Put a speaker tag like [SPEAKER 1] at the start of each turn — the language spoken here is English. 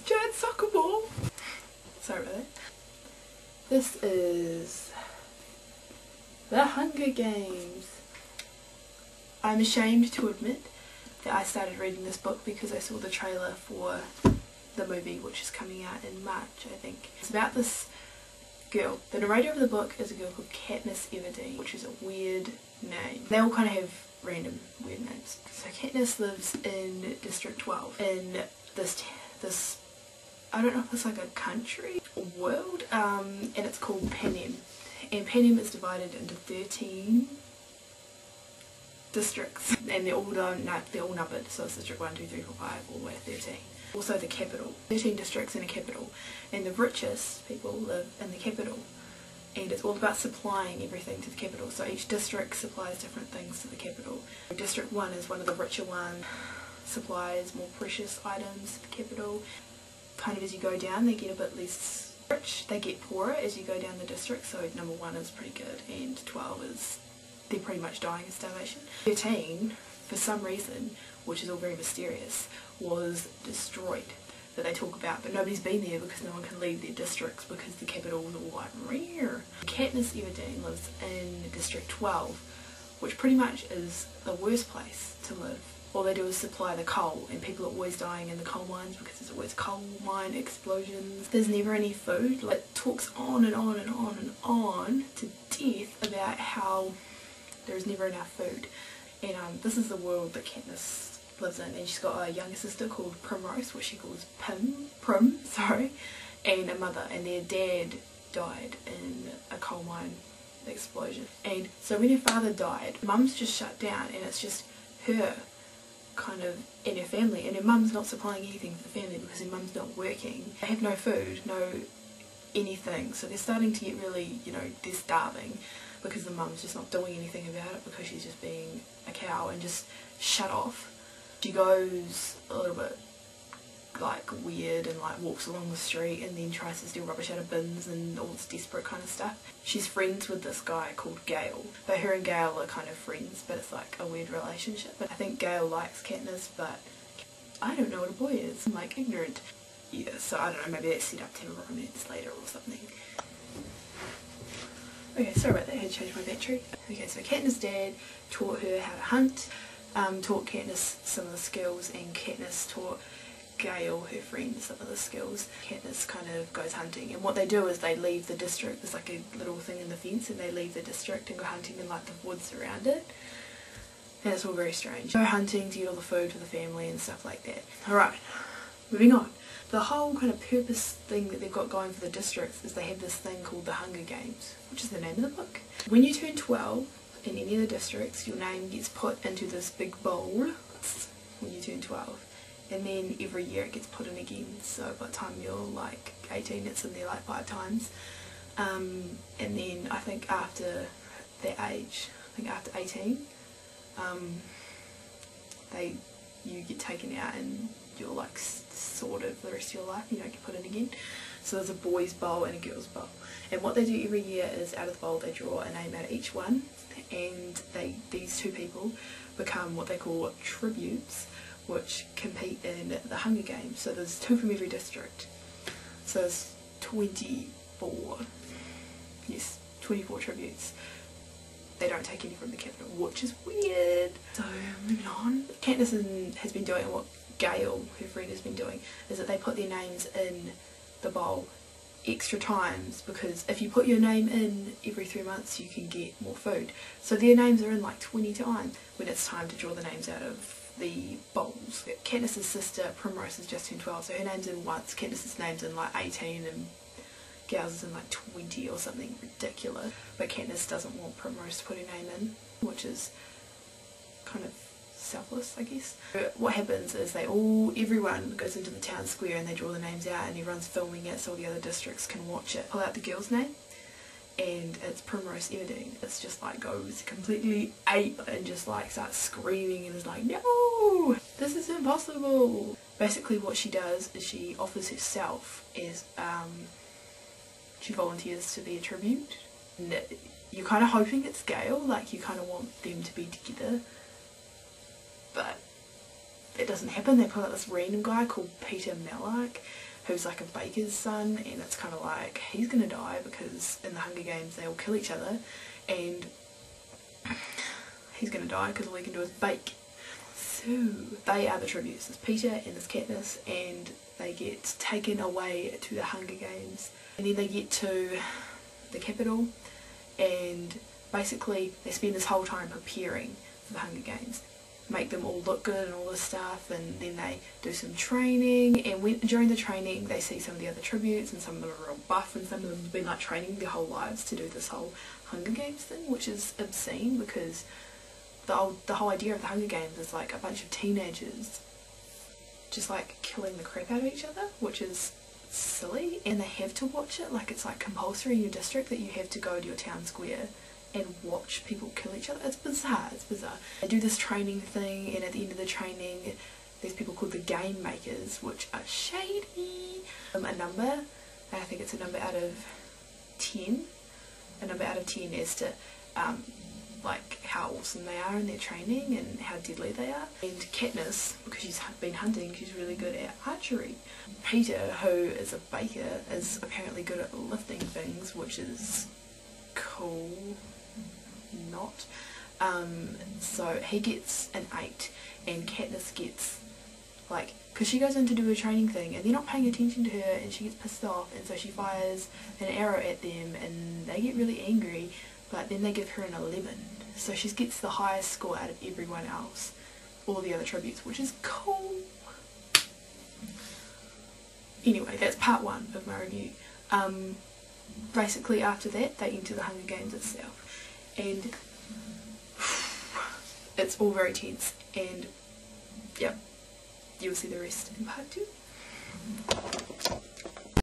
[SPEAKER 1] giant soccer ball. Sorry about that. This is The Hunger Games. I'm ashamed to admit that I started reading this book because I saw the trailer for the movie, which is coming out in March, I think. It's about this girl. The narrator of the book is a girl called Katniss Everdeen, which is a weird name. They all kind of have random weird names. So Katniss lives in District 12 in this I don't know if it's like a country or world, and it's called Panem. And Panem is divided into 13 districts, and they're all numbered, so it's district 1, 2, 3, 4, 5, all the way to 13. Also the capital. 13 districts and a capital, and the richest people live in the capital, and it's all about supplying everything to the capital. So each district supplies different things to the capital. District 1 is one of the richer ones, supplies more precious items to the capital. Kind of as you go down, they get a bit less rich, they get poorer as you go down the district. So number 1 is pretty good, and 12 is they're pretty much dying of starvation. 13, for some reason, which is all very mysterious, was destroyed, that they talk about, but nobody's been there because no one can leave their districts because the capital was all like rare. Katniss Everdeen lives in District 12, which pretty much is the worst place to live. All they do is supply the coal, and people are always dying in the coal mines because there's always coal mine explosions. There's never any food. Like, it talks on and on and on and on to death about how there's never enough food. And this is the world that Katniss lives in, and she's got a younger sister called Primrose, which she calls Prim, and a mother, and their dad died in a coal mine explosion. And so when her father died, mum's just shut down, and it's just her kind of in her family, and her mum's not supplying anything for the family because her mum's not working. They have no food, no anything, so they're starting to get really, you know, they're starving because the mum's just not doing anything about it because she's just being a cow and just shut off. She goes a little bit like weird and like walks along the street and then tries to steal rubbish out of bins and all this desperate kind of stuff. She's friends with this guy called Gale, but her and Gale are kind of friends, but it's like a weird relationship. I think Gale likes Katniss, but I don't know what a boy is. I'm like ignorant. Yeah, so I don't know, maybe that's set up to have a romance later or something. Okay, sorry about that, I had to change my battery. Okay, so Katniss' dad taught her how to hunt, taught Katniss some of the skills, and Katniss taught Gale, her friend, some of the skills. Katniss kind of goes hunting, and what they do is they leave the district. There's like a little thing in the fence, and they leave the district and go hunting in like the woods around it, and it's all very strange. Go hunting to get all the food for the family and stuff like that. Alright, moving on. The whole kind of purpose thing that they've got going for the districts is they have this thing called the Hunger Games, which is the name of the book. When you turn 12 in any of the districts, your name gets put into this big bowl when you turn 12. And then every year it gets put in again, so by the time you're like 18 it's in there like 5 times. And then I think after that age, I think after 18, you get taken out and you're like sorted for the rest of your life, you don't get put in again. So there's a boys bowl and a girls bowl, and what they do every year is out of the bowl they draw a name out of each one, and these 2 people become what they call tributes, which compete in the Hunger Games. So there's 2 from every district, so there's 24 tributes. They don't take any from the capital, which is weird. So moving on, Katniss has been doing, and what Gale, her friend, has been doing, is that they put their names in the bowl extra times, because if you put your name in every 3 months you can get more food. So their names are in like 20 times when it's time to draw the names out of the bowls. Katniss' sister Primrose has just turned 12, so her name's in once. Katniss' name's in like 18 and Gale's is in like 20 or something ridiculous. But Katniss doesn't want Primrose to put her name in, which is kind of selfless, I guess. What happens is everyone goes into the town square and they draw the names out, and everyone's filming it so all the other districts can watch it. Pull out the girl's name, and it's Primrose Everdeen. It's just like goes completely ape and just like starts screaming and is like, no, this is impossible. Basically what she does is she offers herself as she volunteers to be a tribute, and you're kind of hoping it's Gale, like you kind of want them to be together, but it doesn't happen. They pull out this random guy called Peter Malak, who's like a baker's son, and it's kind of like he's gonna die because in the Hunger Games they all kill each other, and he's gonna die because all he can do is bake. So they are the tributes. There's Peter and there's Katniss, and they get taken away to the Hunger Games, and then they get to the capital, and basically they spend this whole time preparing for the Hunger Games, make them all look good and all this stuff, and then they do some training, and during the training they see some of the other tributes, and some of them are real buff, and some of them have been like training their whole lives to do this whole Hunger Games thing, which is obscene because the whole idea of the Hunger Games is like a bunch of teenagers just like killing the crap out of each other, which is silly, and they have to watch it. Like, it's like compulsory in your district that you have to go to your town square and watch people kill each other. It's bizarre, it's bizarre. They do this training thing, and at the end of the training there's people called the game makers, which are shady. A number, and I think it's a number out of 10. A number out of 10 as to like how awesome they are in their training and how deadly they are. And Katniss, because she's been hunting, she's really good at archery. Peter, who is a baker, is apparently good at lifting things, which is cool. Not. So he gets an 8, and Katniss gets, like, because she goes in to do a training thing and they're not paying attention to her, and she gets pissed off, and so she fires an arrow at them and they get really angry, but then they give her an 11. So she gets the highest score out of everyone else, all the other tributes, which is cool. Anyway, that's part 1 of my review. Basically after that they enter the Hunger Games itself, and it's all very tense, and yep, you'll see the rest in part 2.